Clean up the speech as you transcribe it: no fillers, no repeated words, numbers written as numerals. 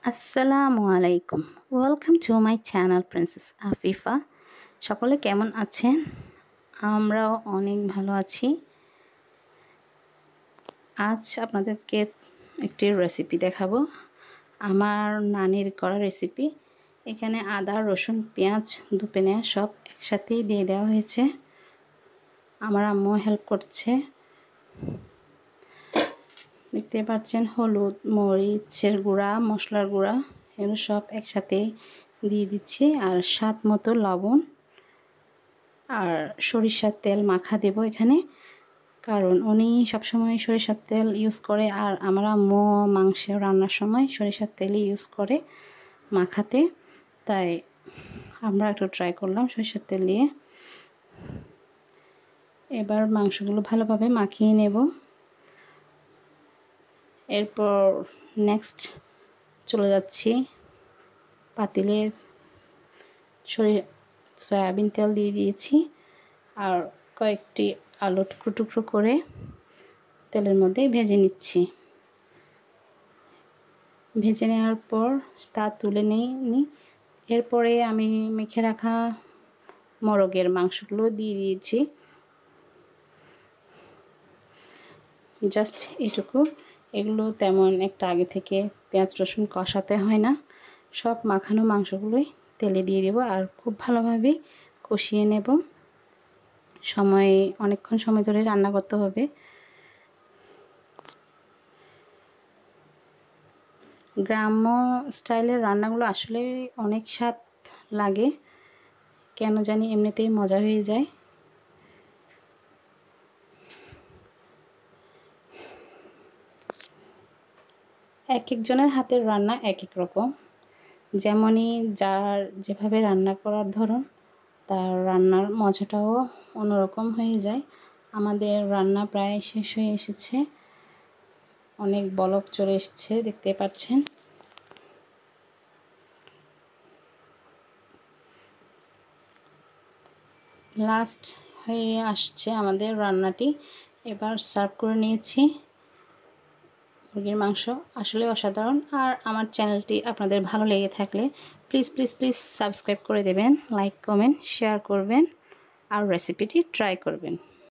আসসালামু আলাইকুম। Welcome to my channel princess Afifa. সকলে কেমন আছেন? আমরাও অনেক ভালো আছি। আজ আপনাদেরকে একটি রেসিপি দেখাবো, আমার নানির করা রেসিপি। এখানে আদা, রসুন, পেঁয়াজ, দুপেনে সব একসাথেই দিয়ে দেওয়া হয়েছে। আমার আম্মু হেল্প করছে। দেখতে পাচ্ছেন হলুদ, মরিচের গুঁড়া, মশলার গুঁড়া এগুলো সব একসাথে দিয়ে দিচ্ছি, আর স্বাদ মতো লবণ আর সরিষার তেল মাখা দেব এখানে, কারণ উনি সবসময় সরিষার তেল ইউজ করে, আর আমরা মাংস রান্নার সময় সরিষার তেলই ইউজ করে মাখাতে। তাই আমরা একটু ট্রাই করলাম সরিষার তেল দিয়ে। এবার মাংসগুলো ভালোভাবে মাখিয়ে নেব। এরপর নেক্সট চলে যাচ্ছি পাতিলে সয়াবিন তেল দিয়ে দিয়েছি, আর কয়েকটি আলু টুকরো টুকরো করে তেলের মধ্যে ভেজে নিচ্ছি। ভেজে নেওয়ার পর তা তুলে নিই। এরপরে আমি মেখে রাখা মোরগের মাংসগুলো দিয়ে দিয়েছি। জাস্ট এটুকু, এগুলো তেমন একটা আগে থেকে পেঁয়াজ রসুন কষাতে হয় না। সব মাখানো মাংসগুলোই তেলে দিয়ে দেবো, আর খুব ভালোভাবে কষিয়ে নেব। অনেকক্ষণ সময় ধরে রান্না করতে হবে। গ্রাম্য স্টাইলের রান্নাগুলো আসলে অনেক স্বাদ লাগে, কেন জানি এমনিতেই মজা হয়ে যায়। এক একজনের হাতের রান্না এক এক রকম, যেমনই যার যেভাবে রান্না করার ধরন, তার রান্নার মজাটাও অন্যরকম হয়ে যায়। আমাদের রান্না প্রায় শেষ হয়ে এসেছে, অনেক বলক চলে এসেছে, দেখতে পাচ্ছেন। লাস্ট হয়ে আসছে আমাদের রান্নাটি। এবার সার্ভ করে নিয়েছি মুরগির মাংস। আসলে অসাধারণ। আর আমার চ্যানেলটি আপনাদের ভালো লেগে থাকলে প্লিজ প্লিজ প্লিজ সাবস্ক্রাইব করে দেবেন, লাইক কমেন্ট শেয়ার করবেন, আর রেসিপিটি ট্রাই করবেন।